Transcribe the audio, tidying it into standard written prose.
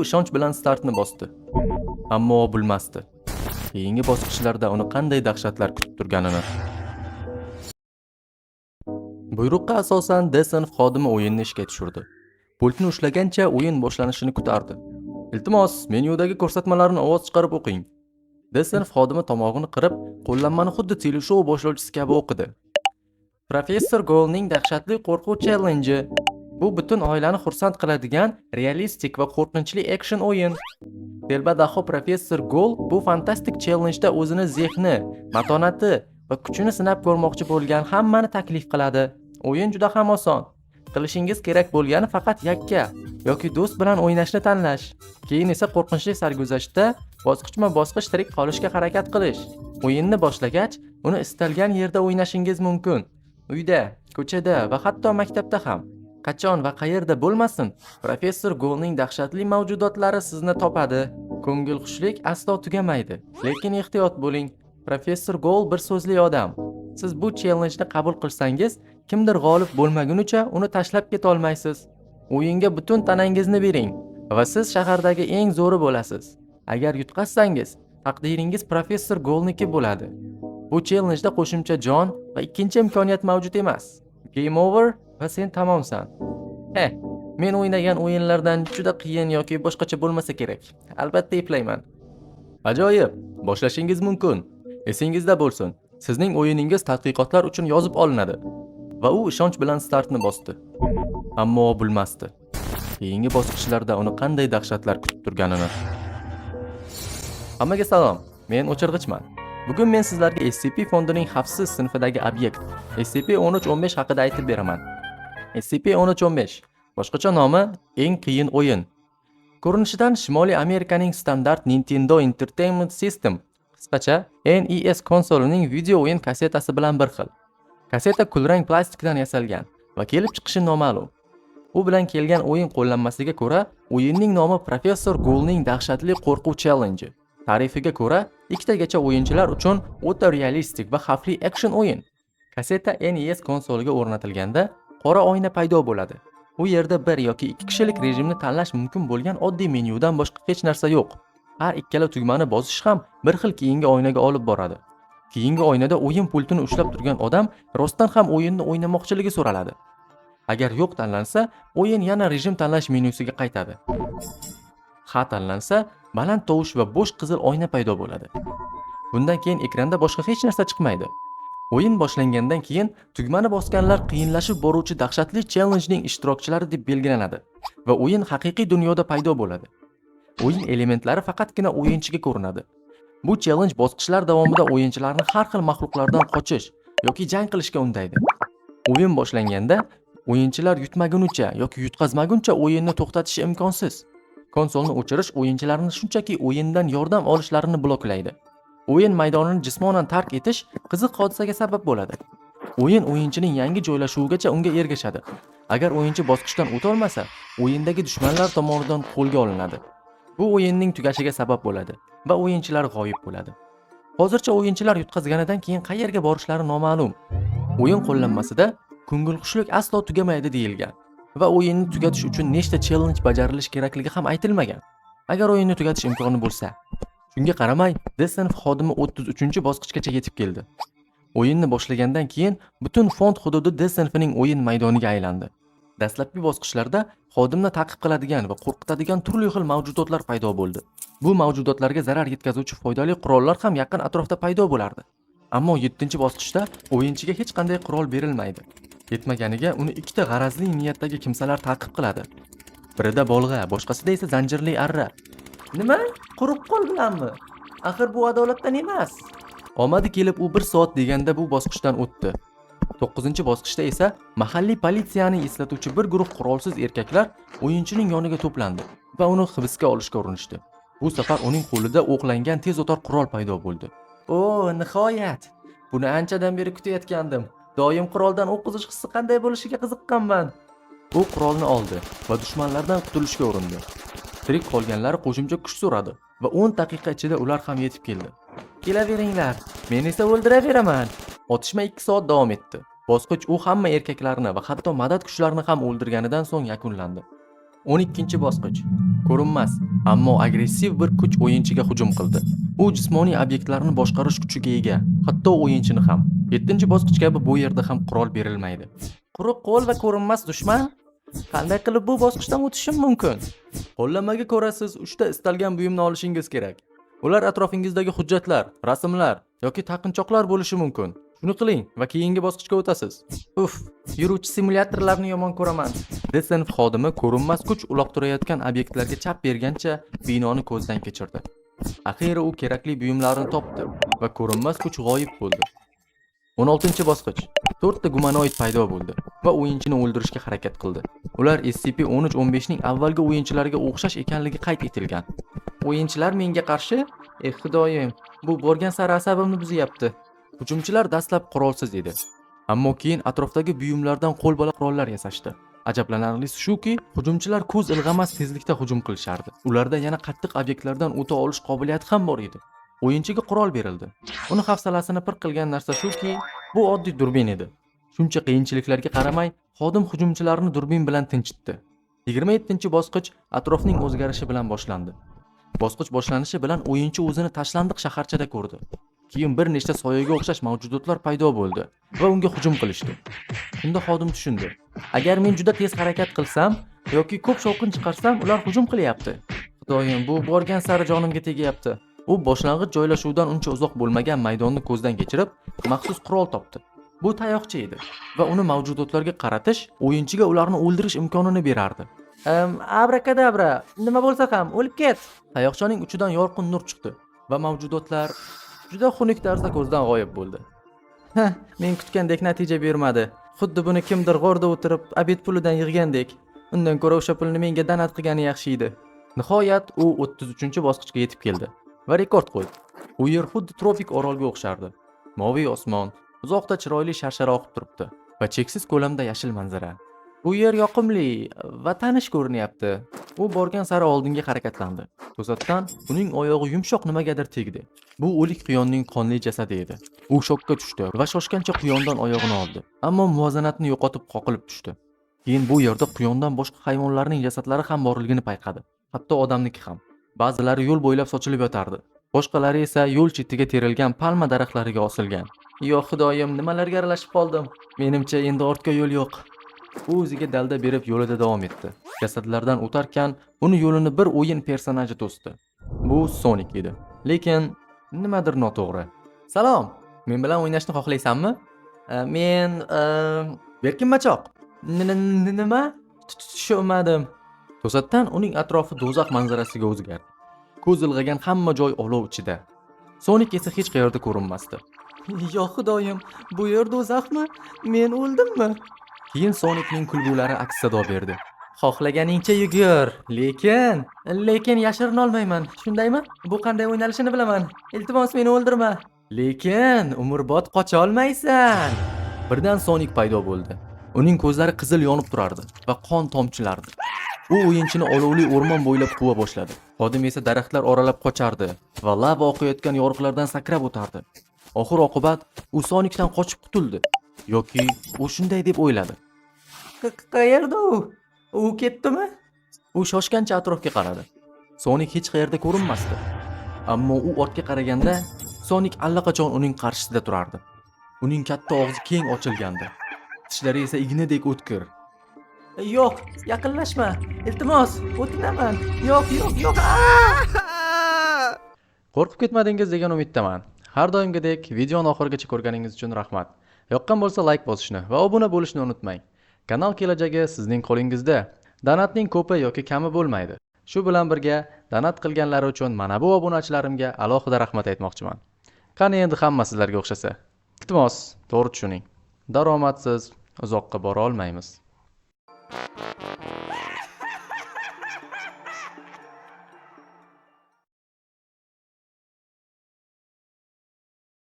ishonch bilan startni bosdi. Ammo u bilmasdi keyingi bosqichlarda uni qanday dahshatlar kutib turganini. Buyruqqa asosan Descent xodimi o'yinni ishga tushirdi. Pultni ushlagancha o'yin boshlanishini kutardi. Iltimos, menyudagi ko'rsatmalarni ovoz chiqarib o'qing. Descent xodimi tomog'ini qirib, qo'llanmani xuddi teleshou boshlovchisi kabi o'qidi. Professor Golning dahshatli qo'rquv challenji. Bu butun oilani xursand qiladigan realistik va qo'rqinchli action o'yin. Telba daho Professor Gol bu fantastik challenjda o'zini zehni, matonati va kuchini sinab ko'rmoqchi bo'lgan hammani taklif qiladi. O'yin juda ham oson. Qilishingiz kerak bo'lgani faqat yakka yoki do'st bilan o'ynashni tanlash. Keyin esa qo'rqinchli sarguzashtda bosqichma-bosqich tirik qolishga harakat qilish. O'yinni boshlagach, uni istalgan yerda o'ynashingiz mumkin. Uyda, ko'chada va hatto maktabda ham. Qachon va qayerda bo'lmasin, Professor Golning dahshatli mavjudotlari sizni topadi. Ko'ngilxushlik aslo tugamaydi. Lekin ehtiyot bo'ling. Professor Gol bir so'zli odam. Siz bu challenjni qabul qilsangiz, kimdir g'olib bo'lmagunicha uni tashlab keta olmaysiz. O'yinga butun tanangizni bering va siz shahardagi eng zo'ri bo'lasiz. Agar yutqazsangiz, taqdiringiz Professor Golniki bo'ladi. Bu challenjda qo'shimcha jon va ikkinchi imkoniyat mavjud emas. Game over va sen tamomsan. Men o'ynagan o'yinlardan juda qiyin yoki boshqacha bo'lmasa kerak. Albatta eplayman. Ajoyib, boshlashingiz mumkin. Esingizda bo'lsin, sizning o'yiningiz tadqiqotlar uchun yozib olinadi. Va u ishonch bilan startni bosdi. Ammo u bilmasdi keyingi bosqichlarda uni qanday dahshatlar kutib turganini. Hammaga salom, men O'chirg'ichman. Bugun men sizlarga SCP fondining xavfsiz sinfidagi obyekt SCP-1315 haqida aytib beraman. SCP-1315, boshqacha nomi eng qiyin o'yin. Ko'rinishidan Shimoliy Amerikaning standart Nintendo Entertainment System, qisqacha NES konsolining video o'yin kasetasi bilan bir xil. Kaseta kulrang plastikdan yasalgan va kelib chiqishi noma'lum. U bilan kelgan o'yin qo'llanmasiga ko'ra, o'yinning nomi Professor Golning dahshatli qo'rquv challenge. Tarifiga ko'ra, ikkitagacha o'yinchilar uchun o'ta realistik va xavfli action o'yin. Kaseta NES konsoliga o'rnatilganda qora oyna paydo bo'ladi. U yerda bir yoki ikki kishilik rejimni tanlash mumkin bo'lgan oddiy menyudan boshqa hech narsa yo'q. Har ikkala tugmani bosish ham bir xil keyingi oynaga olib boradi. Keyingi oynada o'yin pultini ushlab turgan odam rostdan ham o'yinni o'ynamoqchiligi so'raladi. Agar yo'q tanlansa, o'yin yana rejim tanlash menyusiga qaytadi. Ha tanlansa, baland tovush va bo'sh qizil oyna paydo bo'ladi. Bundan keyin ekranda boshqa hech narsa chiqmaydi. O'yin boshlangandan keyin tugmani bosganlar qiyinlashib boruvchi dahshatli challengening ishtirokchilari deb belgilanadi va o'yin haqiqiy dunyoda paydo bo'ladi. O'yin elementlari faqatgina o'yinchiga ko'rinadi. Bu challenge bosqichlar davomida o'yinchilarni har xil maxluqlardan qochish yoki jang qilishga undaydi. O'yin boshlanganda o'yinchilar yutmagunicha yoki yutqazmaguncha o'yinni to'xtatish imkonsiz. Konsolni o'chirish o'yinchilarni shunchaki o'yindan yordam olishlarini bloklaydi. O'yin maydonini jismonan tark etish qiziq hodisaga sabab bo'ladi. O'yin o'yinchining yangi joylashuvigacha unga ergashadi. Agar o'yinchi bosqichdan o'ta olmasa, o'yindagi dushmanlar tomonidan qo'lga olinadi. Bu o'yinning tugashiga sabab bo'ladi va o'yinchilar g'oyib bo'ladi. Hozircha o'yinchilar yutqazganidan keyin qayerga borishlari noma'lum. O'yin qo'llanmasida ko'ngilxushlik aslo tugamaydi deyilgan va o'yinni tugatish uchun nechta challenge bajarilishi kerakligi ham aytilmagan. Agar o'yinni tugatish imkoni bo'lsa, shunga qaramay, Descent xodimi 33-bosqichgacha yetib keldi. O'yinni boshlagandan keyin butun fond hududi Descent'ning o'yin maydoniga aylandi. Dastlabki bosqichlarda xodimni ta'qib qiladigan va qo'rqitadigan turli xil mavjudotlar paydo bo'ldi. Bu mavjudotlarga zarar yetkazuvchi foydali qurollar ham yaqin atrofda paydo bo'lardi. Ammo 7-bosqichda o'yinchiga hech qanday qurol berilmaydi. Yetmaganiga uni ikkita g'arazli niyatdagi kimsalar ta'qib qiladi. Birida bolg'a, boshqasida esa zanjirli arra. Nima? Quruq qo'l bilanmi? Axir bu adolatdan emas. Omadi kelib u 1 soat deganda bu bosqichdan o'tdi. 9-bosqichda esa mahalliy politsiyani eslatuvchi bir guruh qurolsiz erkaklar o'yinchining yoniga to'plandi va uni hibsga olishga urinishdi. Bu safar uning qo'lida o'qlangan tez o'tar qurol paydo bo'ldi. Nihoyat! Buni anchadan beri kutayotgandim. Doim quroldan o'q uzish hissi qanday bo'lishiga qiziqqanman. U qurolni oldi va dushmanlardan qutulishga urindi. Tirik qolganlar qo'shimcha kuch so'radi va 10 daqiqa ichida ular ham yetib keldi. Kelaveringlar, men esa o'ldiraveraman. Otishma 2 soat davom etdi. Bosqich u hamma erkaklarni va hatto madad kuchlarini ham o'ldirganidan so'ng yakunlandi. 12-bosqich. ko'rinmas, ammo agressiv bir kuch o'yinchiga hujum qildi. U jismoniy obyektlarni boshqarish kuchiga ega, hatto o'yinchini ham. 7-bosqich kabi bu yerda ham qurol berilmaydi. Quruq qo'l va ko'rinmas dushman? Qanday qilib bu bosqichdan o'tishim mumkin? Qo'llanmaga ko'ra siz 3 ta istalgan buyumni olishingiz kerak. Ular atrofingizdagi hujjatlar, rasmlar yoki taqinchoqlar bo'lishi mumkin. Shuni qiling va keyingi bosqichga o'tasiz. Yuruvchi simulyatorlarni yomon ko'raman. Desenf xodimi ko'rinmas kuch uloqtirayotgan obyektlarga chap bergancha binoni ko'zdan kechirdi. Axiyri u kerakli buyumlarni topdi va ko'rinmas kuch g'oyib bo'ldi. 16-bosqich. 4 ta gumanoid paydo bo'ldi va o'yinchini o'ldirishga harakat qildi. Ular SCP-1315 ning avvalgi o'yinchilariga o'xshash ekanligi qayd etilgan. O'yinchilar menga qarshi? Xudoyim, bu borgan sari asabimni buzyapti. Hujumchilar dastlab qurolsiz edi, ammo keyin atrofdagi buyumlardan qo'lbola qurollar yasashdi. Ajablanarlisi shuki, hujumchilar ko'z ilg'amas tezlikda hujum qilishardi. Ularda yana qattiq obyektlardan o'ta olish qobiliyati ham bor edi. O'yinchiga qurol berildi. Uni hafsalasini pir qilgan narsa shuki, bu oddiy durbin edi. Shuncha qiyinchiliklarga qaramay, xodim hujumchilarni durbin bilan tinchitdi. 27-bosqich atrofning o'zgarishi bilan boshlandi. Bosqich boshlanishi bilan o'yinchi o'zini tashlandiq shaharchada ko'rdi. Keyin bir nechta soyaga o'xshash mavjudotlar paydo bo'ldi va unga hujum qilishdi. Shunda xodim tushundi. Agar men juda tez harakat qilsam yoki ko'p shovqin chiqarsam, ular hujum qilyapti. Xudoyim, bu borgan sari jonimga tegyapti. U boshlang'ich joylashuvdan uncha uzoq bo'lmagan maydonni ko'zdan kechirib, maxsus qurol topdi. Bu tayoqcha edi va uni mavjudotlarga qaratish o'yinchiga ularni o'ldirish imkonini berardi. Abrakadabra, nima bo'lsa ham o'lib ket. Tayoqchaning uchidan yorqin nur chiqdi va mavjudotlar juda xunuk tarzda ko'zdan g'oyib bo'ldi. Men kutgandek natija bermadi. Xuddi buni kimdir g'orda o'tirib, obed pulidan yig'gandek. Undan ko'ra o'sha pulni menga danat qilgani yaxshi edi. Nihoyat u 33-bosqichga yetib keldi va rekord qo'ydi. U yer xuddi tropik orolga o'xshardi. Moviy osmon, uzoqda chiroyli sharshara oqib turibdi va cheksiz ko'lamda yashil manzara. Bu yer yoqimli va tanish ko'rinyapti. U borgan sari oldinga harakatlandi. To'satdan uning oyog'i yumshoq nimagadir tegdi. Bu o'lik quyonning qonli jasadi edi. U shokka tushdi va shoshgancha quyondan oyog'ini oldi, ammo muvozanatni yo'qotib qoqilib tushdi. Keyin bu yerda quyondan boshqa hayvonlarning jasadlari ham borligini payqadi. Hatto odamniki ham. Ba'zilari yo'l bo'ylab sochilib yotardi. Boshqalari esa yo'l chetiga terilgan palma daraxtlariga osilgan. Yo xudoyim, nimalarga aralashib qoldim? Menimcha endi ortga yo'l yo'q. U o'ziga dalda berib yo'lida davom etdi. Jasadlardan o'tarkan, uni yo'lini bir o'yin personaji to'sdi. Bu Sonic edi. Lekin nimadir noto'g'ri. Salom, men bilan o'ynashni xohlaysanmi? Men Berkinmachoq. Nima? Tushunmadim. To'satdan uning atrofi do'zax manzarasiga o'zgardi. Ko'z ilg'agan hamma joy olov ichida. Sonic esa hech qayerda ko'rinmasdi. Yo xudoyim, bu yer do'zaxmi? Men o'ldimmi? Keyin Sonicning kulgulari aks sado berdi. Xohlaganingcha yugur, lekin yashirina olmayman. Shundaymi? Bu qanday o'ynalishini bilaman. Iltimos meni o'ldirma. Lekin umrbod qocha olmaysan. Birdan Sonic paydo bo'ldi. Uning ko'zlari qizil yonib turardi va qon tomchilardi. U o'yinchini olovli o'rmon bo'ylab quva boshladi. Xodim esa daraxtlar oralab qochardi va lava oqayotgan yoriqlardan sakrab o'tardi. Oxir oqibat u Sonicdan qochib qutuldi. Yoki u shunday deb o'yladi. Qayerda u? U ketdimi? U shoshgancha atrofga qaradi. Sonic hech qayerda ko'rinmasdi. Ammo u ortga qaraganda Sonic allaqachon uning qarshisida turardi. Uning katta og'zi keng ochilgandi. Tishlari esa ignadek o'tkir. Yo'q, yaqinlashma. Iltimos, o'tinaman. Yo'q. Qo'rqib ketmadingiz degan umiddaman. Har doimgidek videoni oxirigacha ko'rganingiz uchun rahmat. Yoqqan bo'lsa like bosishni va obuna bo'lishni unutmang. Kanal kelajagi sizning qo'lingizda. Donatning ko'pi yoki kami bo'lmaydi. Shu bilan birga donat qilganlari uchun mana bu obunachilarimga alohida rahmat aytmoqchiman. Qani endi hamma sizlarga o'xshasa. Iltimos, to'g'ri tushuning. Daromadsiz uzoqqa bora olmaymiz.